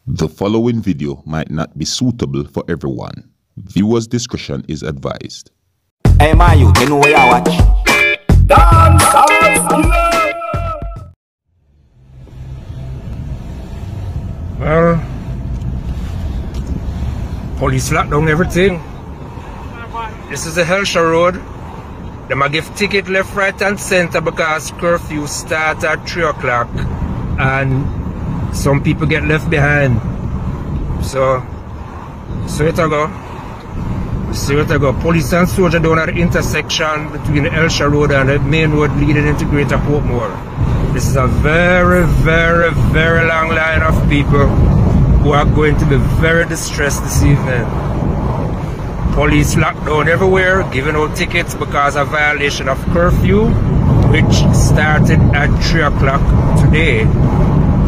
The following video might not be suitable for everyone. Viewers' discretion is advised. Hey man, you know where I watch. Dancehall. Well, police lock down everything. This is a Hellshire Road. They might give ticket left, right and center because curfew starts at 3 o'clock and some people get left behind. So it I go. Police and soldiers down at the intersection between the Hellshire Road and the main road leading into Greater Portmore. This is a very, very, very long line of people who are going to be very distressed this evening. Police locked down everywhere, giving out tickets because of violation of curfew, which started at 3 o'clock today.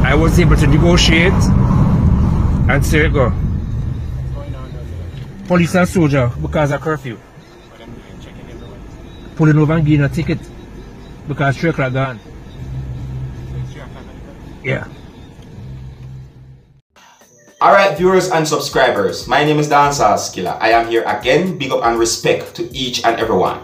I was able to negotiate and see it go. Police and soldier because of curfew. Pulling over and getting a ticket because 3 o'clock gone. Yeah. Alright viewers and subscribers, my name is Seriousskilla. I am here again, big up and respect to each and everyone.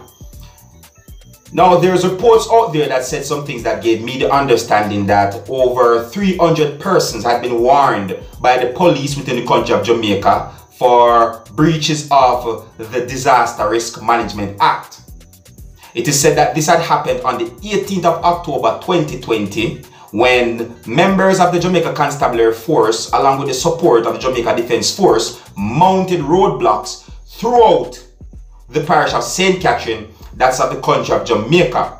Now there's reports out there that said some things that gave me the understanding that over 300 persons had been warned by the police within the country of Jamaica for breaches of the Disaster Risk Management Act. It is said that this had happened on the 18th of October 2020 when members of the Jamaica Constabulary Force, along with the support of the Jamaica Defence Force, mounted roadblocks throughout the parish of St. Catherine, that's of the country of Jamaica.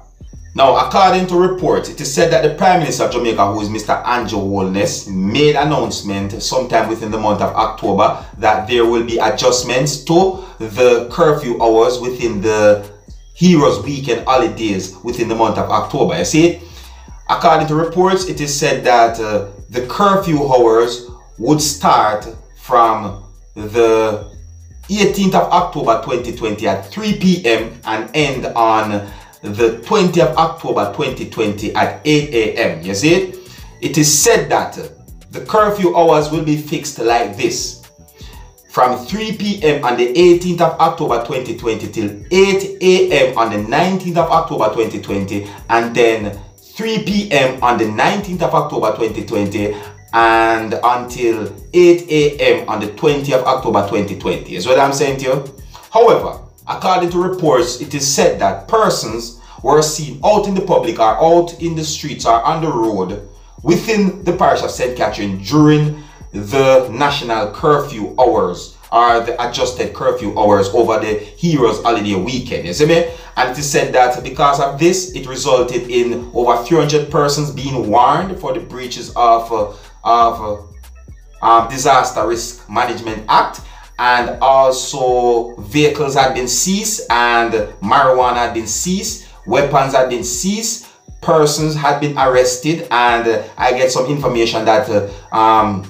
Now, according to reports, it is said that the Prime Minister of Jamaica, who is Mr. Andrew Holness, made an announcement sometime within the month of October that there will be adjustments to the curfew hours within the Heroes Weekend holidays within the month of October. You see? According to reports, it is said that the curfew hours would start from the 18th of October 2020 at 3 p.m. and end on the 20th of October 2020 at 8 a.m. You see? It is said that the curfew hours will be fixed like this. From 3 p.m. on the 18th of October 2020 till 8 a.m. on the 19th of October 2020, and then 3 p.m. on the 19th of October 2020 and until 8 a.m. on the 20th of October 2020. Is what I'm saying to you? However, according to reports, it is said that persons were seen out in the public or out in the streets or on the road within the parish of St. Catherine during the national curfew hours or the adjusted curfew hours over the Heroes Holiday weekend. You see me? And it is said that because of this, it resulted in over 300 persons being warned for the breaches of Disaster Risk Management Act, and also vehicles had been seized and marijuana had been seized, weapons had been seized, persons had been arrested, and I get some information that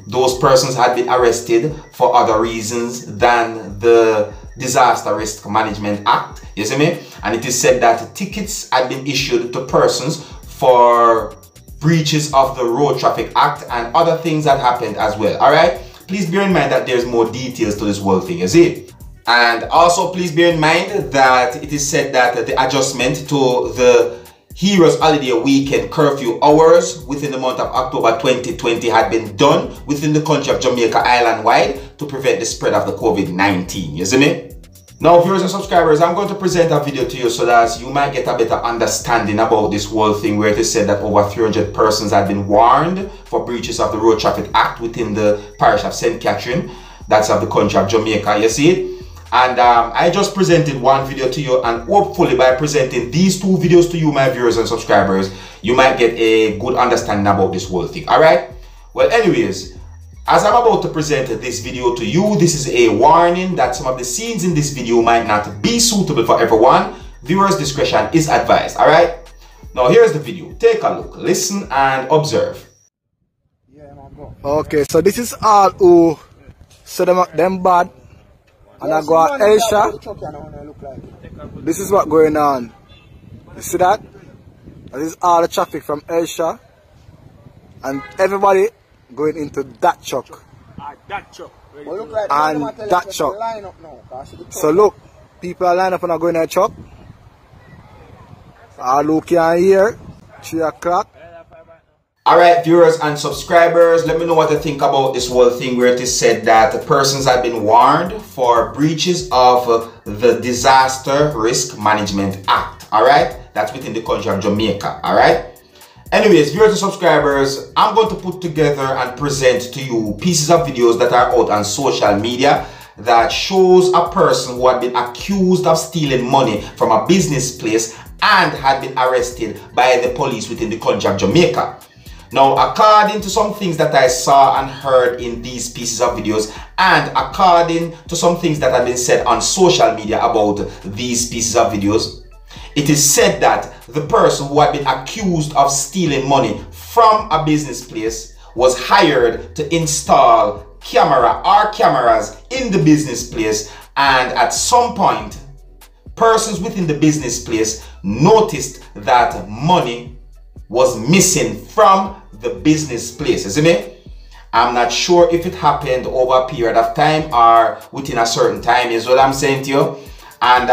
those persons had been arrested for other reasons than the Disaster Risk Management Act. You see me? And it is said that tickets had been issued to persons for breaches of the Road Traffic Act and other things that happened as well. Alright? Please bear in mind that there's more details to this whole thing, you see? And also please bear in mind that it is said that the adjustment to the Heroes Holiday Weekend curfew hours within the month of October 2020 had been done within the country of Jamaica island-wide to prevent the spread of the COVID-19. You see me? Now, viewers and subscribers, I'm going to present a video to you so that you might get a better understanding about this whole thing, where it is said that over 300 persons had been warned for breaches of the Road Traffic Act within the parish of St. Catherine, that's of the country of Jamaica, you see? And I just presented one video to you, and hopefully by presenting these two videos to you, my viewers and subscribers, you might get a good understanding about this whole thing. Alright? Well, anyways, as I'm about to present this video to you, this is a warning that some of the scenes in this video might not be suitable for everyone. Viewers' discretion is advised. Alright? Now here's the video. Take a look, listen and observe. Okay, so this is all who say them bad. And I go at Aisha. This is what going on. You see that? This is all the traffic from Aisha. And everybody going into that truck. and that truck. So look, people are lined up and are going to the truck. Look here, 3 o'clock. Alright, viewers and subscribers, let me know what you think about this whole thing where it is said that the persons have been warned for breaches of the Disaster Risk Management Act. Alright, that's within the country of Jamaica. Alright. Anyways, viewers and subscribers, I'm going to put together and present to you pieces of videos that are out on social media that shows a person who had been accused of stealing money from a business place and had been arrested by the police within the country of Jamaica. Now, according to some things that I saw and heard in these pieces of videos, and according to some things that have been said on social media about these pieces of videos, it is said that the person who had been accused of stealing money from a business place was hired to install cameras in the business place, and at some point, persons within the business place noticed that money was missing from the business place, isn't it? I'm not sure if it happened over a period of time or within a certain time, is what I'm saying to you. And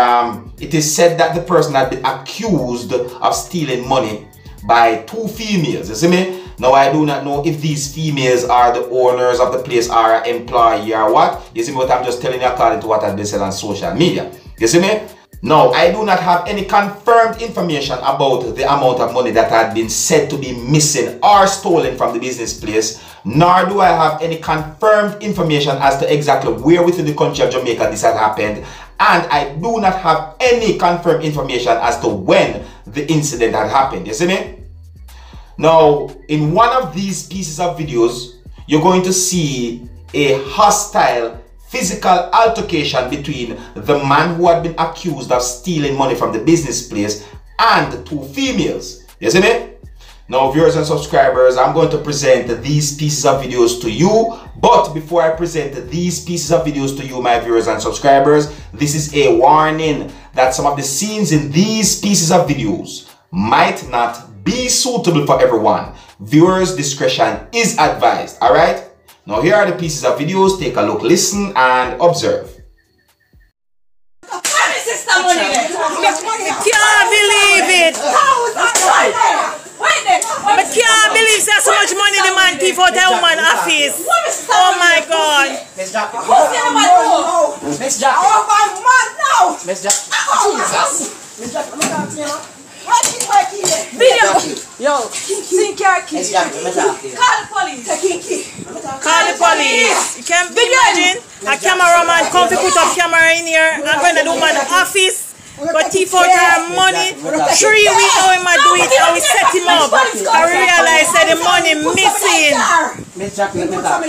it is said that the person had been accused of stealing money by 2 females, you see me? Now I do not know if these females are the owners of the place or an employee or what. You see me? But I'm just telling you according to what has been said on social media. You see me? Now, I do not have any confirmed information about the amount of money that had been said to be missing or stolen from the business place, nor do I have any confirmed information as to exactly where within the country of Jamaica this had happened, and I do not have any confirmed information as to when the incident had happened. You see me? Now, in one of these pieces of videos, you're going to see a hostile physical altercation between the man who had been accused of stealing money from the business place and 2 females. You see me? Now, viewers and subscribers, I'm going to present these pieces of videos to you. But before I present these pieces of videos to you, my viewers and subscribers, this is a warning that some of the scenes in these pieces of videos might not be suitable for everyone. Viewers' discretion is advised. Alright? Now here are the pieces of videos. Take a look, listen, and observe. I can't believe it. I can't believe there's so much money the man thief out of woman office. Oh my God. Miss Jackie. No. Miss Jackie. Oh my man now. Miss Jackie. Jesus. Miss Jackie. Video. Yo. Miss Jackie. Call the police. Call the police. You can imagine a cameraman come to put up camera in here and going to do man office. But thief out her money. 3 weeks how him do it, how we set him up. I realize that the money missing. Miss Jackie, let me talk.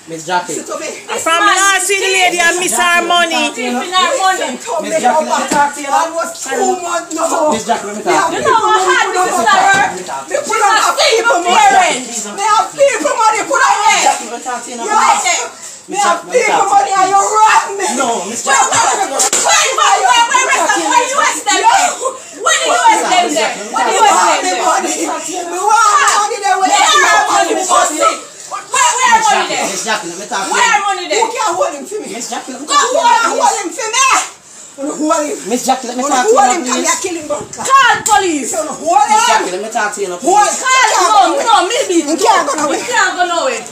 Miss Jackie. From last week, the lady I miss her money. Miss Jackie, let me talk to you. Miss Jackie, let me talk to you. You know how hard this is for her? She's a single parent. May I pay for money put away? Let me talk to you now. May I pay for money and you rob me? No, Miss Jackie. Where you was them? When you was them there? When you was them there? Where money there? Miss Jackie, let me talk to you. Where money there? Who can hold him for me? Miss Jackie, let me Go talk to you. hold him for me. Miss Jackie, let me talk to you, please. Call police. Miss Jackie, let me talk to you, please. Call no, maybe. You can't go nowhere.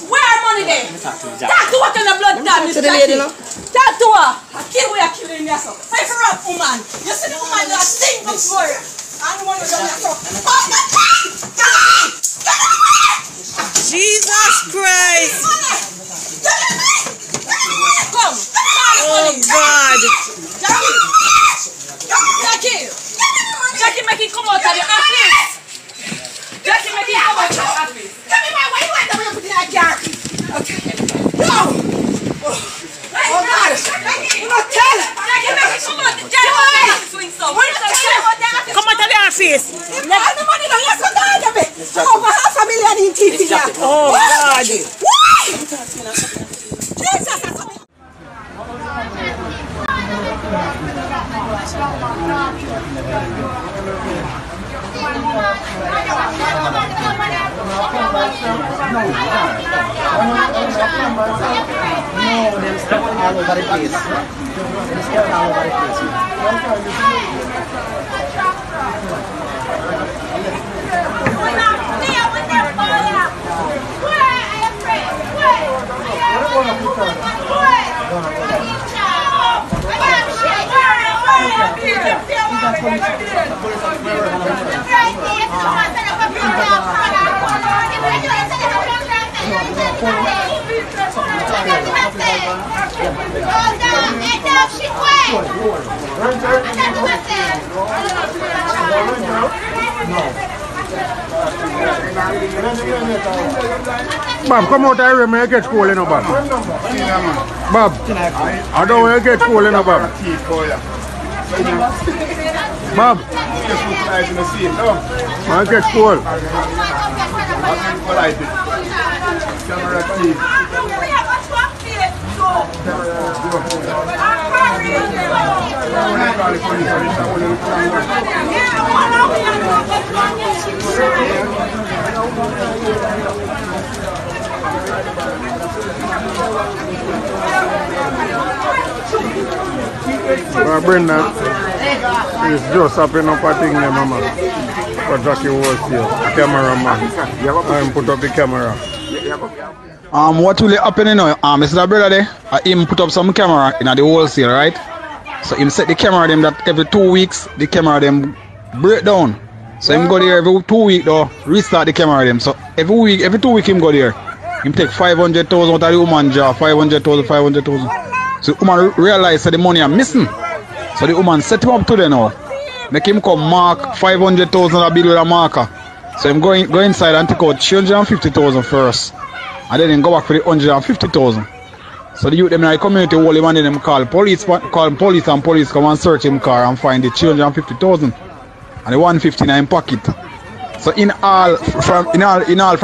Where money there? Talk to what kind of blood damage, Jackie. Talk to her. I kill we are killing yourself. Say for a woman. You see the woman that sing before. I don't want to go Jesus Christ. Come. Oh God. Jackie, make it come out of the office. Jackie, make it come out of the office. Tell me why you went there put in that car. Okay. No. Oh God. You not tell. Jackie, make it come out of the office. Come out of the office. The money don't yes what I have. Over $500,000 in TV. Oh God. Jesus. them stuff all over the place. Them stuff all over the place. Bob, come out here when you get cold, you know, Bob. Bob, I don't want to get cold, you know, Bob. Bob, I get cold. Brendan, it's just happening up a thing there, mama. For Jackie was here, cameraman. I put up the camera. What will happen now? Mr. Brother there, him put up some camera in the wholesale, right? So him set the camera them that every 2 weeks the camera them break down. So him go there every 2 weeks though, restart the camera them. So every 2 weeks him go there. Him take 500,000 out of the woman jaw, 500,000. So the woman realize that the money are missing. So the woman set him up today now. Make him come mark 500,000 a bill with a marker. So him go inside and take out 350,000 first. And then him go back for the 150,000. So the youth them in the community hold him and then them call police and police come and search him car and find the 350,000 and the 159 pocket. So in all from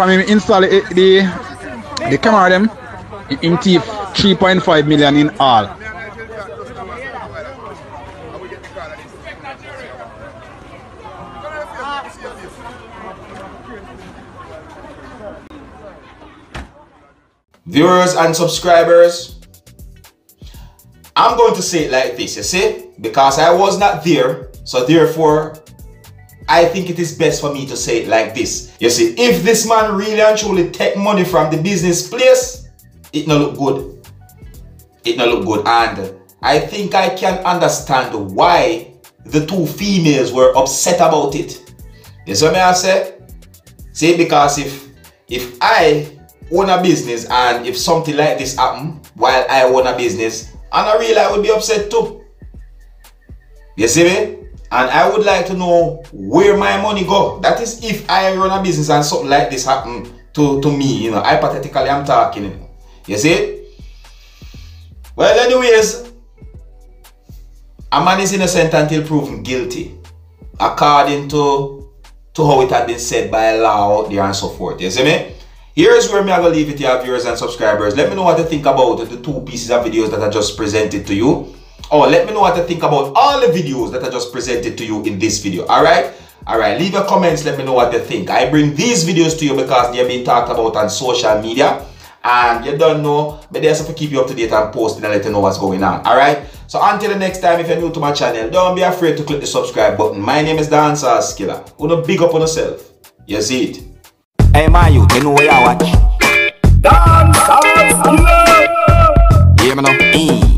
him install the camera them, him thief 3.5 million in all. Viewers and subscribers, I'm going to say it like this, you see, because I was not there, so therefore I think it is best for me to say it like this. You see, if this man really and truly take money from the business place, it not look good. It not look good, and I think I can understand why the two females were upset about it. You see what I say? See, because if I own a business and if something like this happen while I own a business, and I really would be upset too. You see me? And I would like to know where my money go. That is if I run a business and something like this happen to me, you know, hypothetically I'm talking. You see? Well, anyways, a man is innocent until proven guilty, according to how it had been said by law out there and so forth. You see me? Here's where I'm going to leave it to your viewers and subscribers. Let me know what you think about the two pieces of videos that I just presented to you. Or let me know what you think about all the videos that I just presented to you in this video. Alright? Alright, leave your comments. Let me know what you think. I bring these videos to you because they're being talked about on social media. And you don't know, but there's to keep you up to date and posting and let you know what's going on. Alright? So until the next time, if you're new to my channel, don't be afraid to click the subscribe button. My name is Dancehall. Wanna big up on yourself. You see it? Hey man, you know where I watch. Dancehall. Yeah, man.